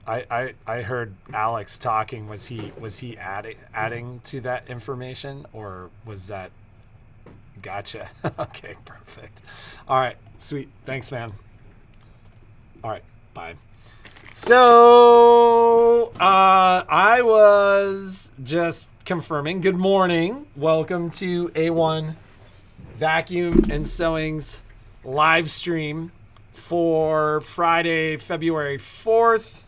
I heard Alex talking. Was he adding to that information, or was that gotcha? Okay, perfect. All right, sweet. Thanks, man. All right, bye. So I was just confirming. Good morning. Welcome to A1 Vacuum and Sewing's live stream for Friday, February 4th.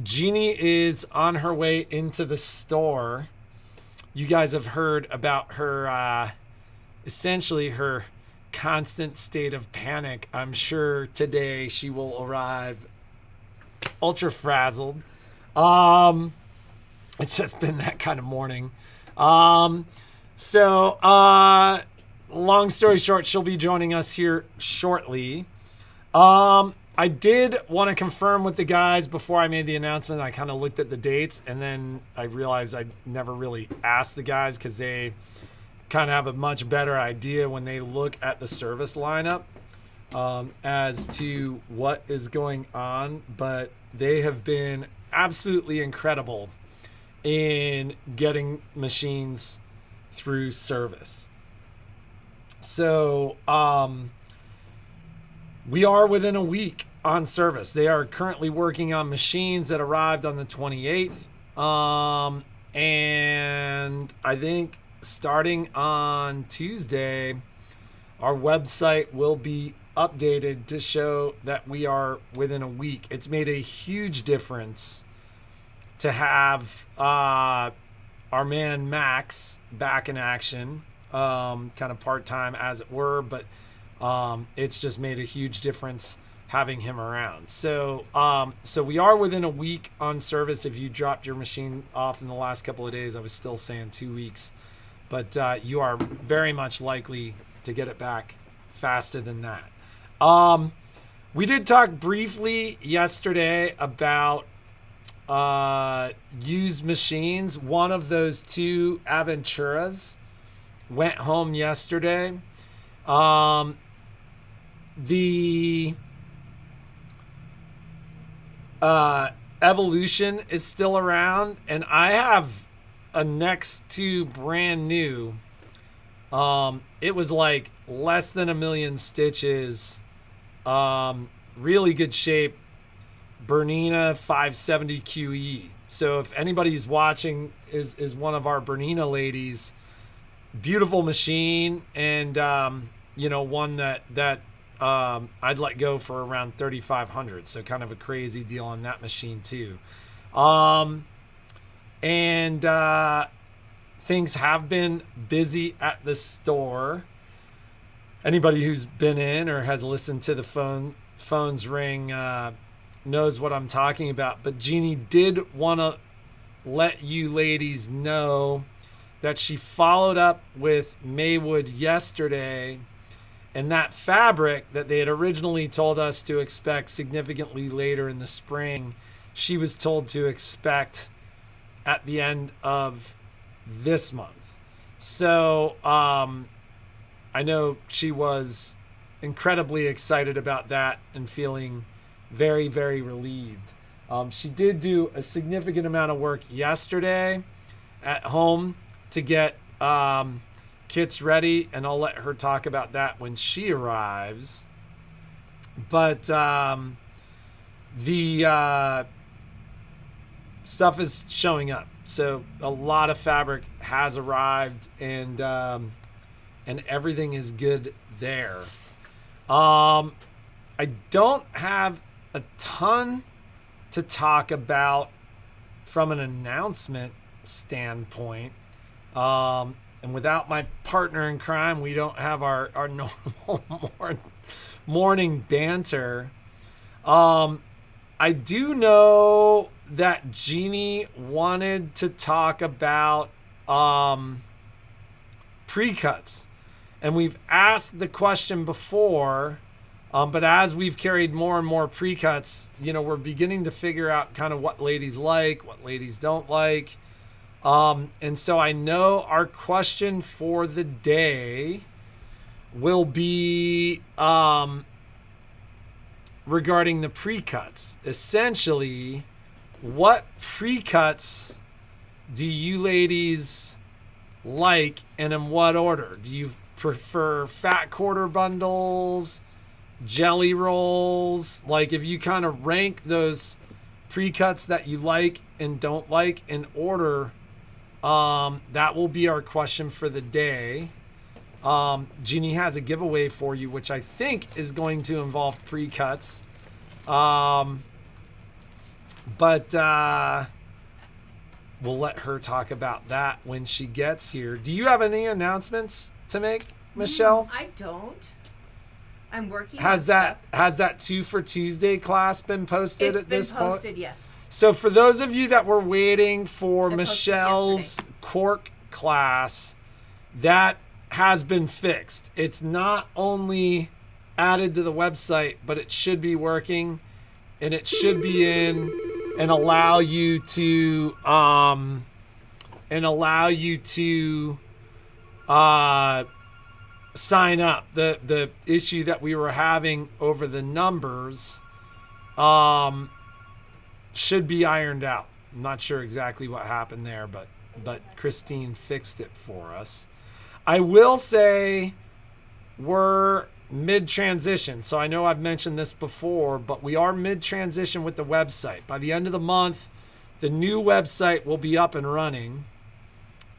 Jeannie is on her way into the store. You guys have heard about her, essentially her constant state of panic. I'm sure today she will arrive ultra frazzled. It's just been that kind of morning. So, long story short, she'll be joining us here shortly. I did want to confirm with the guys before I made the announcement. I kind of looked at the dates and then I realized I never really asked the guys because they kind of have a much better idea when they look at the service lineup as to what is going on. But they have been absolutely incredible in getting machines through service. So we are within a week on service. They are currently working on machines that arrived on the 28th. And I think starting on Tuesday, our website will be updated to show that we are within a week. It's made a huge difference to have our man Max back in action, kind of part-time as it were, but it's just made a huge difference having him around. So so we are within a week on service. If you dropped your machine off in the last couple of days, I was still saying 2 weeks, but you are very much likely to get it back faster than that. We did talk briefly yesterday about used machines. One of those two Aventuras went home yesterday. The Evolution is still around, and I have a next to brand new. It was like less than 1,000,000 stitches. Really good shape. Bernina 570 QE. So if anybody's watching is one of our Bernina ladies, beautiful machine, and one that I'd let go for around 3,500. So kind of a crazy deal on that machine too. And things have been busy at the store. Anybody who's been in or has listened to the phones ring knows what I'm talking about. But Jeannie did want to let you ladies know that she followed up with Maywood yesterday, and that fabric that they had originally told us to expect significantly later in the spring, she was told to expect at the end of this month. So I know she was incredibly excited about that and feeling very, very relieved. She did do a significant amount of work yesterday at home to get kits ready, and I'll let her talk about that when she arrives. But the stuff is showing up, so a lot of fabric has arrived, and everything is good there. I don't have a ton to talk about from an announcement standpoint. And without my partner in crime, we don't have our normal morning banter. I do know that Jeannie wanted to talk about pre-cuts. And we've asked the question before, but as we've carried more and more pre-cuts, we're beginning to figure out kind of what ladies like, what ladies don't like. And so I know our question for the day will be regarding the pre-cuts. Essentially, what pre-cuts do you ladies like, and in what order? Do you prefer fat quarter bundles, jelly rolls? Like, if you kind of rank those pre-cuts that you like and don't like in order, that will be our question for the day. Jeannie has a giveaway for you, which I think is going to involve pre-cuts. But we'll let her talk about that when she gets here. Do you have any announcements to make, Michelle? I don't. I'm working. Has that 2 for Tuesday class been posted at this point? It's been posted, yes. So for those of you that were waiting for Michelle's cork class, that has been fixed. It's not only added to the website, but it should be working, and it should be in and allow you to sign up. The issue that we were having over the numbers should be ironed out. I'm not sure exactly what happened there, but Christine fixed it for us. I will say we're mid-transition. So I know I've mentioned this before, but we are mid-transition with the website. By the end of the month, the new website will be up and running.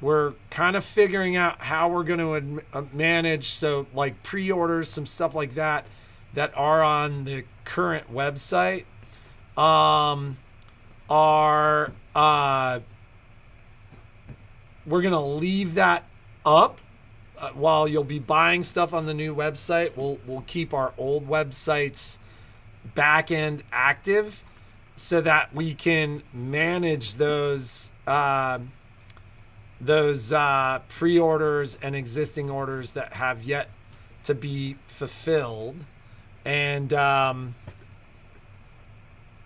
We're kind of figuring out how we're going to manage, so like pre-orders, some stuff like that are on the current website. We're going to leave that up. While you'll be buying stuff on the new website, we'll keep our old website's back end active so that we can manage those pre-orders and existing orders that have yet to be fulfilled, and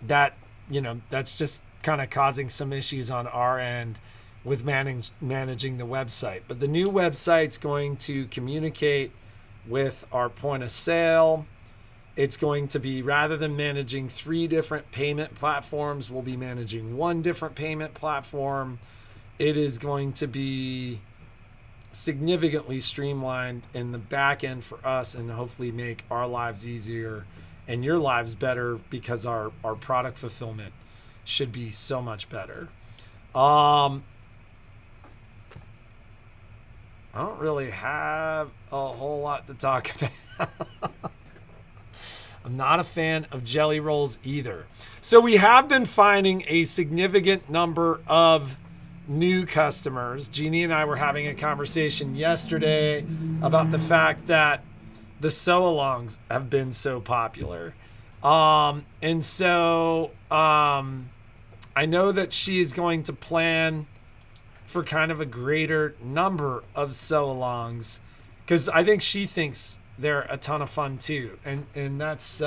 that's just kind of causing some issues on our end with managing the website. But the new website's going to communicate with our point of sale. It's going to be, rather than managing 3 different payment platforms, we'll be managing 1 different payment platform. It is going to be significantly streamlined in the back end for us, and hopefully make our lives easier and your lives better, because our product fulfillment should be so much better. I don't really have a whole lot to talk about. I'm not a fan of jelly rolls either. So we have been finding a significant number of new customers. Jeannie and I were having a conversation yesterday about the fact that the sew-alongs have been so popular. And so I know that she is going to plan for kind of a greater number of sew-alongs, because I think she thinks they're a ton of fun too, and that's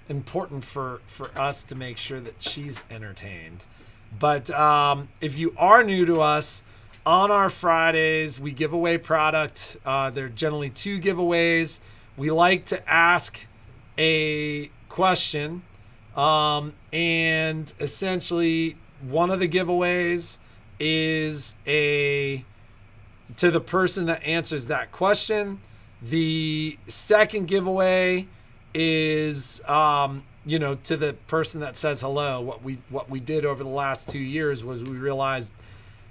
important for us to make sure that she's entertained. But if you are new to us, on our Fridays we give away product. They're generally 2 giveaways. We like to ask a question, and essentially one of the giveaways is to the person that answers that question. The second giveaway is to the person that says hello. What we did over the last 2 years was we realized,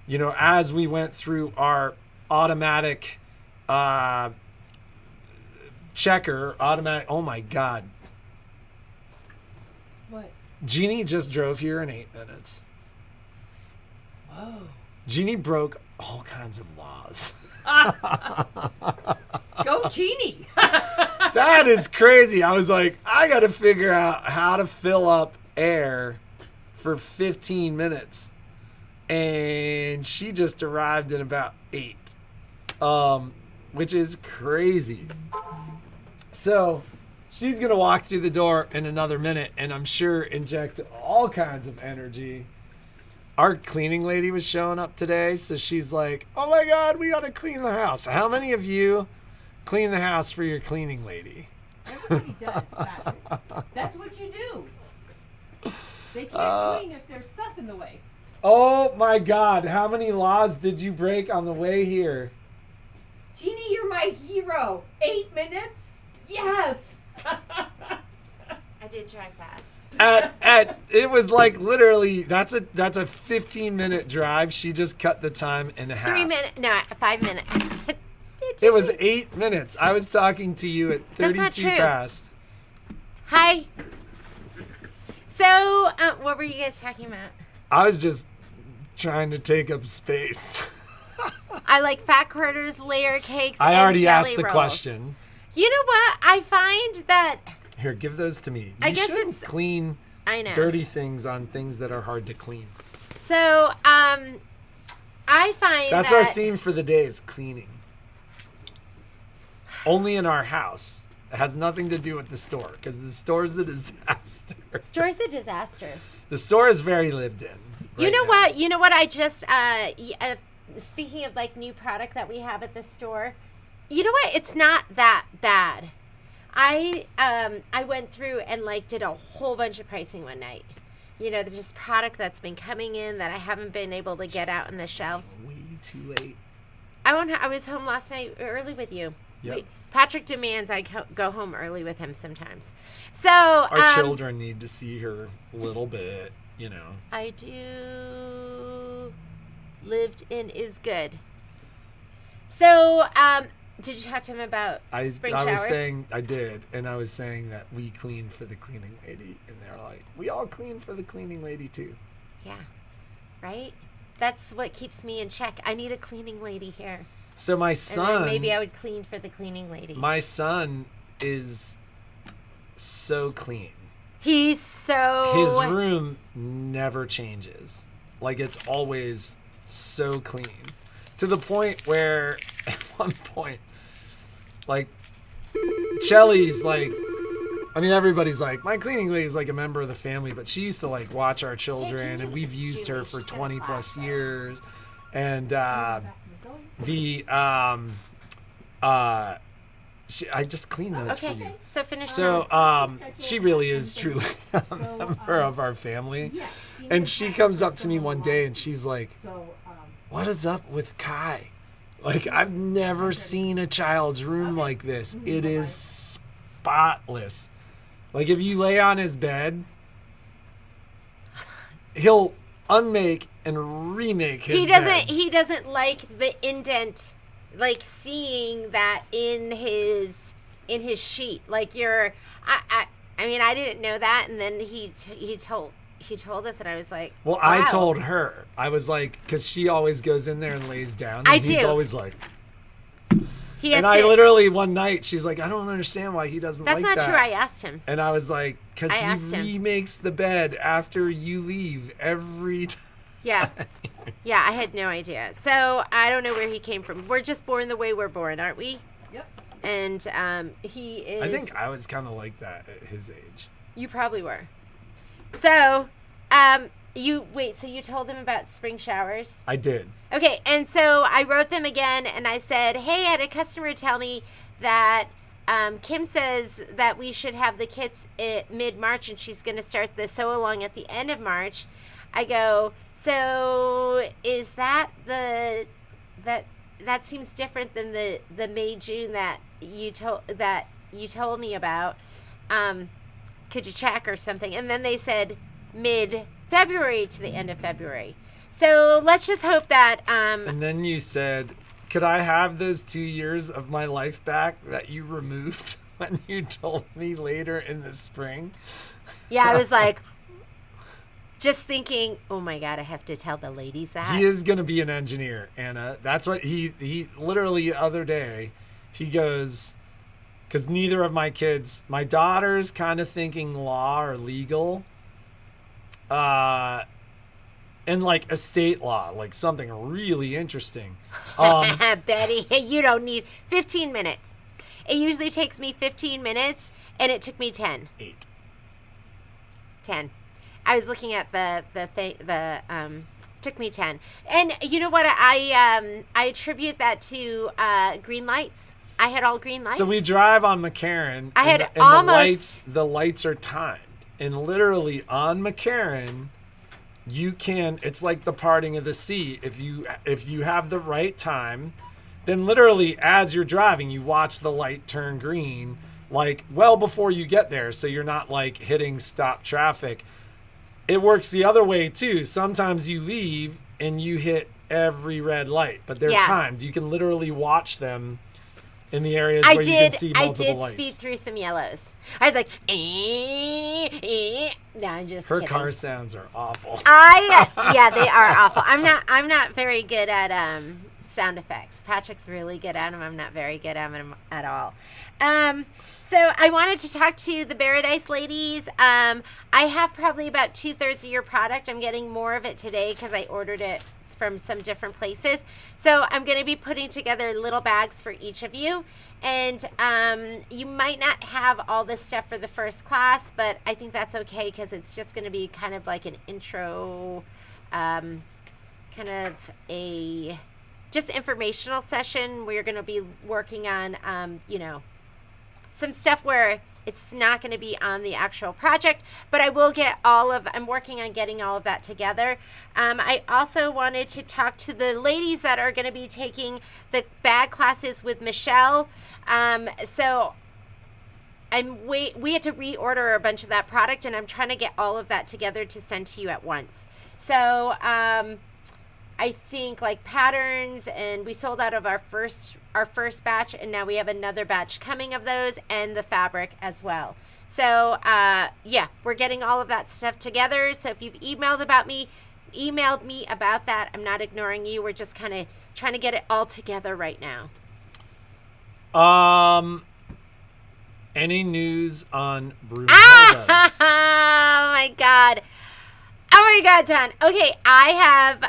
as we went through our automatic checker, oh my God. What? Jeannie just drove here in 8 minutes. Whoa. Jeannie broke all kinds of laws. Go Jeannie. That is crazy. I was like, I got to figure out how to fill up air for 15 minutes. And she just arrived in about 8, which is crazy. So she's going to walk through the door in another minute, and I'm sure inject all kinds of energy. Our cleaning lady was showing up today, so she's like, oh my God, we got to clean the house. How many of you clean the house for your cleaning lady? Everybody does, Patrick. That's They can't clean if there's stuff in the way. Oh my God! How many laws did you break on the way here? Jeannie, you're my hero. 8 minutes? Yes. I did drive fast. At it was like literally that's a 15-minute drive. She just cut the time in half. 3 minutes. No, 5 minutes. It was 8 minutes. I was talking to you at That's not 32 true. past. Hi. So, what were you guys talking about? I was just trying to take up space. I like fat quarters, layer cakes, I and already jelly asked the rolls. question. You know what? I find that Here, give those to me. I You guess shouldn't it's- clean I know. dirty things on things that are hard to clean. So, I find That's that our theme for the day is cleaning. Only in our house. It has nothing to do with the store because the store's a disaster. store's a disaster. The store is very lived in. You right know now. what? You know what? I just speaking of like new product that we have at the store. You know what? It's not that bad. I went through and like did a whole bunch of pricing one night. You know, there's just product that's been coming in that I haven't been able to get out on the shelves. Way too late. I was home last night early with you. Yep. Patrick demands I go home early with him sometimes. So Our children need to see her a little bit, you know. I do. Lived in is good. So, did you talk to him about spring I showers? was saying I did, and I was saying that we clean for the cleaning lady, and they're like, we all clean for the cleaning lady too. Yeah, right. That's what keeps me in check. I need a cleaning lady here. So my And son, then maybe I would clean for the cleaning lady. my son is so clean. He's so His room never changes. Like it's always so clean. To the point where at one point, like Shelly's like, I mean everybody's like, my cleaning lady's like a member of the family, but she used to like watch our children and we've used her for 20 plus years. And I just cleaned those for you. Okay, so finish. So she really is truly a member of our family. And she comes up to me one day and she's like, what is up with Kai? Like, I've never seen a child's room like this. It is spotless. Like, if you lay on his bed, he'll unmake and remake his bed. He doesn't like the indent, like seeing that in his sheet. Like I mean, I didn't know that, and then he told us, and I was like, Well, wow. I told her. I was like, because she always goes in there and lays down. And I he's do. always like, He has and I to- literally one night, she's like, I don't understand why he doesn't That's like not that. true. I asked him. And I was like, because I asked him. he remakes the bed after you leave every time. Yeah. Yeah, I had no idea. So I don't know where he came from. We're just born the way we're born, aren't we? Yep. And he is. I think I was kind of like that at his age. You probably were. So, so you told him about spring showers? I did. Okay, and so I wrote them again, and I said, hey, I had a customer tell me that Kim says that we should have the kits mid-March, and she's going to start the sew-along at the end of March. I go, so is that that seems different than the May-June that you told me about. Could you check or something? And then they said mid-February to the end of February. So let's just hope that. And then you said, could I have those 2 years of my life back that you removed when you told me later in the spring? Yeah, I was like, just thinking, oh my God, I have to tell the ladies that. He is going to be an engineer, Anna. That's what he literally the other day, he goes, because neither of my kids, my daughter's kind of thinking law or legal. And like estate law, like something really interesting. Betty, you don't need 15 minutes. It usually takes me 15 minutes, and it took me 10. 8. 10. I was looking at took me 10. And you know what? I attribute that to green lights. I had all green lights. So we drive on McCarran. I had and almost- the lights are timed. And literally on McCarran, you can, it's like the parting of the sea. If you have the right time, then literally as you're driving, you watch the light turn green, like well before you get there. So you're not like hitting stop traffic. It works the other way too. Sometimes you leave and you hit every red light, but they're timed. You can literally watch them in the areas where you can see multiple lights. I did speed through some yellows. I was like, No, I'm just Her kidding. car sounds are awful. Yeah, they are awful. I'm not very good at sound effects. Patrick's really good at them. I'm not very good at them at all. So I wanted to talk to the Paradise ladies. I have probably about 2/3 of your product. I'm getting more of it today because I ordered it from some different places. So I'm going to be putting together little bags for each of you. And you might not have all this stuff for the first class, but I think that's okay because it's just going to be kind of like an intro, kind of a just informational session. We're going to be working on, some stuff where it's not going to be on the actual project, but I will get I'm working on getting all of that together. I also wanted to talk to the ladies that are going to be taking the bag classes with Michelle. So we had to reorder a bunch of that product, and I'm trying to get all of that together to send to you at once. So, I think like patterns, and we sold out of our first batch, and now we have another batch coming of those, and the fabric as well. So we're getting all of that stuff together. So if you've emailed me about that, I'm not ignoring you. We're just kind of trying to get it all together right now. Any news on Broomhildas? Oh my god. Oh my god, Don. Okay, I have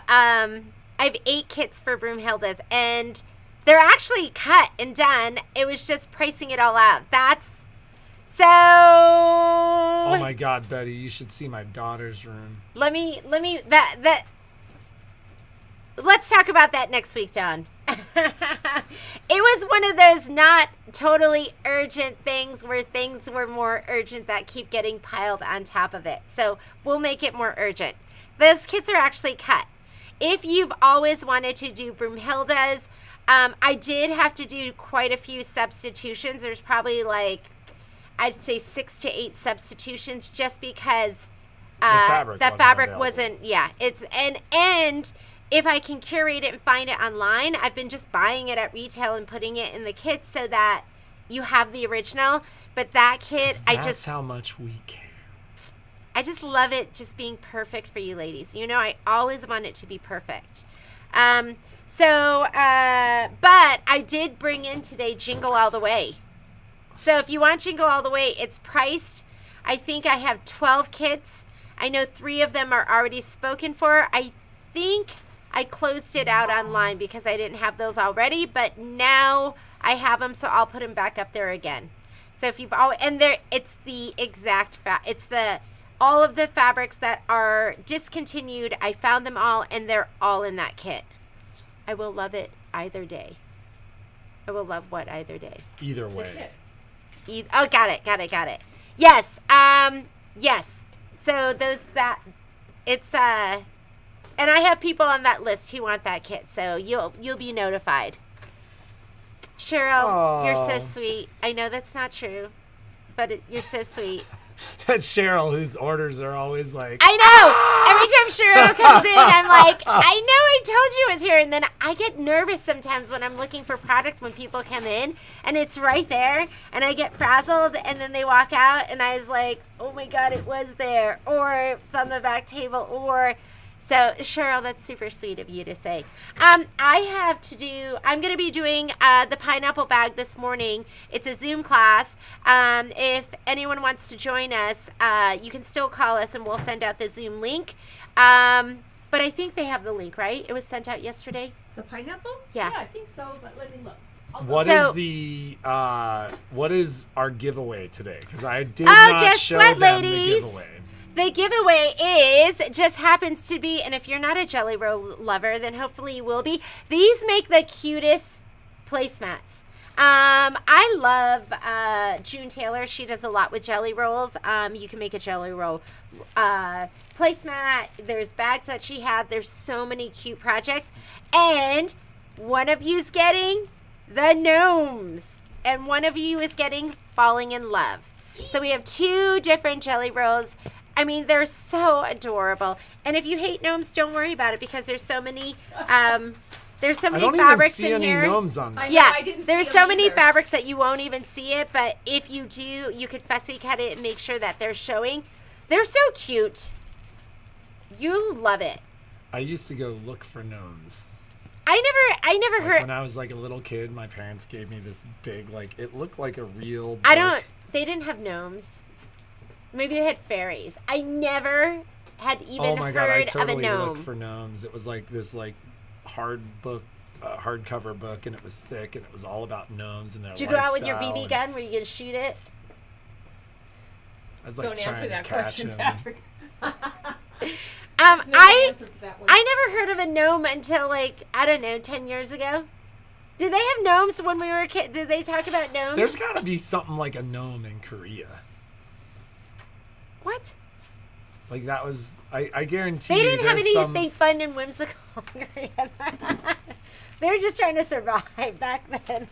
8 kits for Broomhildas, and they're actually cut and done. It was just pricing it all out. That's so. Oh my god, Betty, you should see my daughter's room. Let's talk about that next week, Don. It was one of those not totally urgent things where things were more urgent that keep getting piled on top of it. So we'll make it more urgent. Those kits are actually cut. If you've always wanted to do Broomhildas, I did have to do quite a few substitutions. There's probably I'd say 6 to 8 substitutions just because the fabric wasn't. Yeah, it's and if I can curate it and find it online, I've been just buying it at retail and putting it in the kit so that you have the original. But that kit, that's how much we care. I just love it just being perfect for you ladies. I always want it to be perfect. But I did bring in today Jingle All the Way. So if you want Jingle All the Way, it's priced. I think I have 12 kits. I know 3 of them are already spoken for. I think I closed it out online because I didn't have those already, but now I have them, so I'll put them back up there again. So if you've it's the exact all of the fabrics that are discontinued. I found them all, and they're all in that kit. I will love it either day. I will love what either day. Either way. Got it. Yes. Yes. So and I have people on that list who want that kit, so you'll be notified. Cheryl, You're so sweet. I know that's not true, but you're so sweet. That's Cheryl, whose orders are always like... I know! Every time Cheryl comes in, I'm like, I know I told you it was here. And then I get nervous sometimes when I'm looking for product when people come in, and it's right there, and I get frazzled, and then they walk out, and I was like, oh my God, it was there. Or it's on the back table, or... So, Cheryl, that's super sweet of you to say. I'm going to be doing the pineapple bag this morning. It's a Zoom class. If anyone wants to join us, you can still call us and we'll send out the Zoom link. But I think they have the link, right? It was sent out yesterday. The pineapple? Yeah. Yeah, I think so, but let me look. What is our giveaway today? Because I did not show them the giveaway. The giveaway just happens to be, and if you're not a Jelly Roll lover, then hopefully you will be. These make the cutest placemats. I love June Taylor. She does a lot with jelly rolls. You can make a jelly roll placemat. There's bags that she had. There's so many cute projects. And one of you's getting the gnomes. And one of you is getting Falling in Love. So we have 2 different jelly rolls. I mean, they're so adorable. And if you hate gnomes, don't worry about it because there's so many there's so many fabrics in here. I don't even see any gnomes on there. Yeah, I didn't there's see so them many either. fabrics that you won't even see it, but if you do, you could fussy cut it and make sure that they're showing. They're so cute. You'll love it. I used to go look for gnomes. I never Like heard. when I was like a little kid, my parents gave me this big, like, it looked like a real book. They didn't have gnomes. Maybe they had fairies. I never had even Oh my God, I heard totally of a gnome. looked for gnomes. It was like this, like, hardcover book, and it was thick, and it was all about gnomes and their Did you go out with your lifestyle, BB and gun? Were you gonna shoot it? I was like Don't trying answer to that catch question, him. Patrick. Um, There's no I answer to that one. I never heard of a gnome until like I don't know, 10 years ago. Did they have gnomes when we were a kid? Did they talk about gnomes? There's got to be something like a gnome in Korea. What? Like that was, I guarantee They you didn't have there's anything fun and whimsical. They were just trying to survive back then.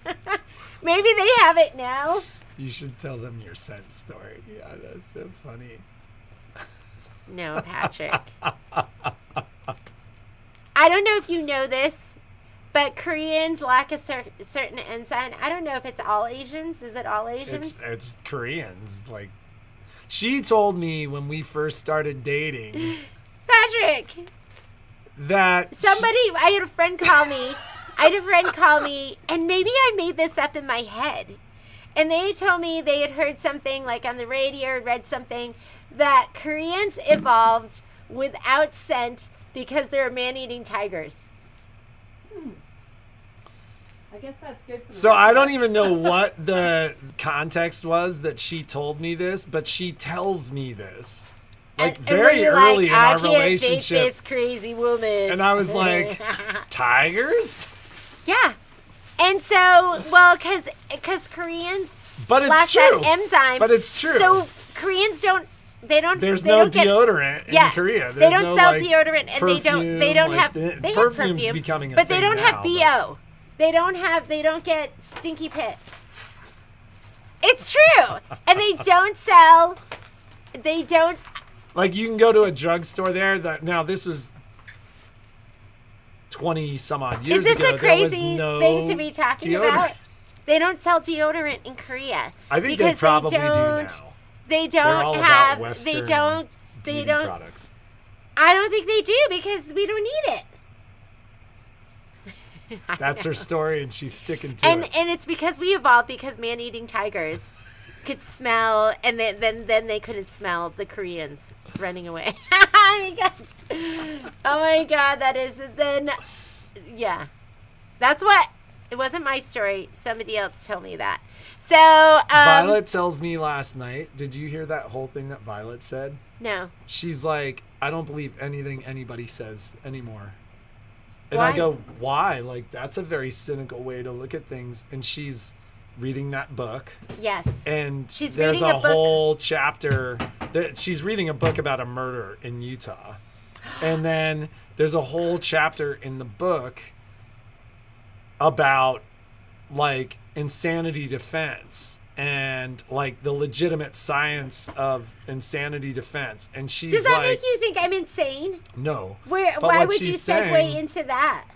Maybe they have it now. You should tell them your scent story. Yeah, that's so funny. No, Patrick. I don't know if you know this, but Koreans lack a certain enzyme. I don't know if it's all Asians. Is it all Asians? It's Koreans. Like, she told me when we first started dating Patrick, that I had a friend call me. And maybe I made this up in my head. And they told me they had heard something like on the radio or read something that Koreans evolved without scent because they're man-eating tigers. I guess that's good for the So rest I of don't us. even know what the context was that she told me this, but she tells me this. Like And very were you early like, in our I can't relationship. date this crazy woman. And I was like, tigers? Yeah. And so, well, because Koreans But lack it's true. that enzyme. But it's true. So Koreans don't. There's they no don't get- deodorant in Yeah, Korea. they There's don't no, sell like, deodorant, and they don't. They don't perfume, have. like, They have perfume's perfume, becoming a but they thing don't have now, bo. They don't have. They don't get stinky pits. It's true, and they don't sell. They don't. Like you can go to a drugstore there. Now this was 20 some odd years Is this ago. a crazy there was no thing to be talking deodorant. about? They don't sell deodorant in Korea. I think because they probably do don't, now. They They're all don't about have. Western They don't. They beauty don't. products. I don't think they do because we don't need it. That's her story, and she's sticking to And it. and it's because we evolved because man-eating tigers could smell, and then they couldn't smell the Koreans running away. Oh my god, that is then. Yeah, that's what. It wasn't my story. Somebody else told me that. So Violet tells me last night. Did you hear that whole thing that Violet said? No. She's like, I don't believe anything anybody says anymore. And Why? I go, why? Like, that's a very cynical way to look at things. And she's reading that book. Yes. And She's there's reading a book- whole chapter that she's reading a book about a murder in Utah. And then there's a whole chapter in the book about like insanity defense and like the legitimate science of insanity defense. And she's Does that like, make you think I'm insane? no. Why what would you she's segue saying- into that?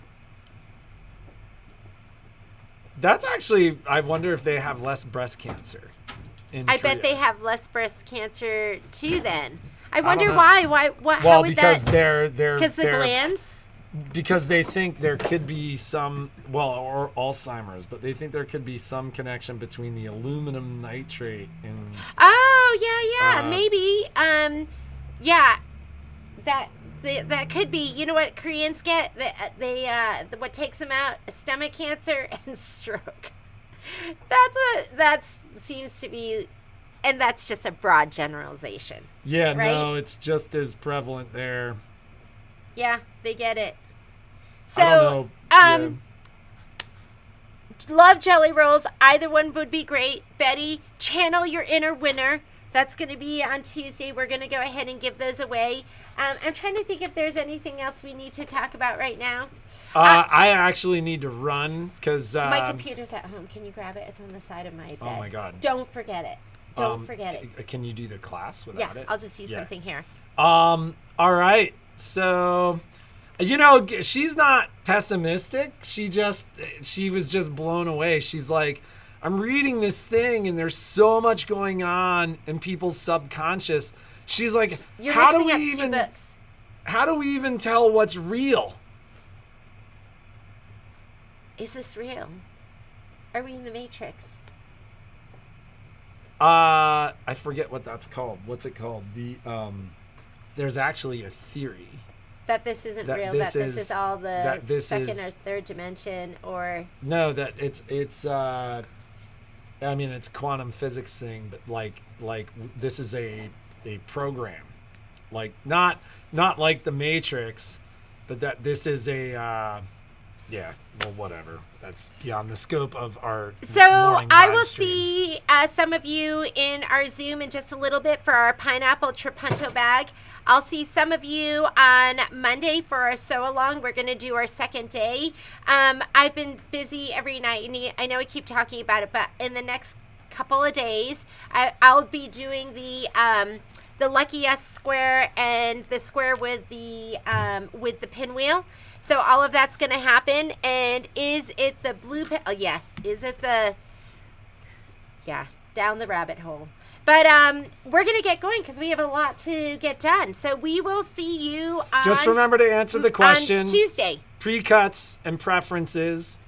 That's actually, I wonder if they have less breast cancer in I bet Korea. they have less breast cancer too. Then I don't wonder know. why. How Well, would because that? they're Because the glands. because they think there could be some, well, or Alzheimer's, but they think there could be some connection between the aluminum nitrate and Oh yeah, Uh, maybe. Yeah, that could be. You know what Koreans get? What takes them out? Stomach cancer and stroke. That seems to be, and that's just a broad generalization. yeah, Right? no, it's just as prevalent there. Yeah, they get it. So, I don't know. Love jelly rolls. Either one would be great. Betty, channel your inner winner. That's going to be on Tuesday. We're going to go ahead and give those away. I'm trying to think if there's anything else we need to talk about right now. I actually need to run because My computer's at home. Can you grab it? It's on the side of my bed. Oh my God. Don't forget it. Don't forget it. Can you do the class without it? I'll just use something here. All right. So, she's not pessimistic. She was just blown away. She's like, I'm reading this thing and there's so much going on in people's subconscious. She's like, You're how do mixing we up two even books. how do we even tell what's real? Is this real? Are we in the Matrix? I forget what that's called. What's it called? There's actually a theory That this isn't that real. this That this is- is all the that this second is- or third dimension, or no, that it's I mean, it's quantum physics thing, but like this is a program, like not like the Matrix, but that this is a well, whatever. That's beyond the scope of our So morning I live will streams. see some of you in our Zoom in just a little bit for our pineapple trapunto bag. I'll see some of you on Monday for our sew along. We're going to do our second day. I've been busy every night, and I know I keep talking about it, but in the next couple of days, I'll be doing the Lucky Yes square and the square with the pinwheel. So all of that's going to happen. And is it the blue pen? Oh, yes. Is it the... Yeah, down the rabbit hole. But we're going to get going because we have a lot to get done. So we will see you on... Just remember to answer the question. On Tuesday. Pre-cuts and preferences.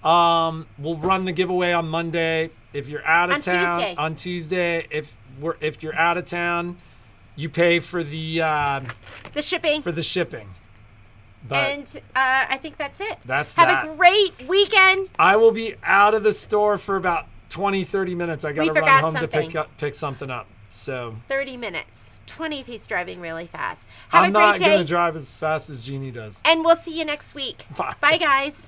We'll run the giveaway on Monday. If you're out of On town Tuesday. on Tuesday, if you're out of town, you pay for the shipping. shipping. But And I think that's it. That's Have that. a great weekend. I will be out of the store for about 20-30 minutes. I got to run forgot home something. to pick something up. So 30 minutes. 20 if he's driving really fast. Have I'm a great not day. going to drive as fast as Jeannie does. And we'll see you next week. Bye. Bye, guys.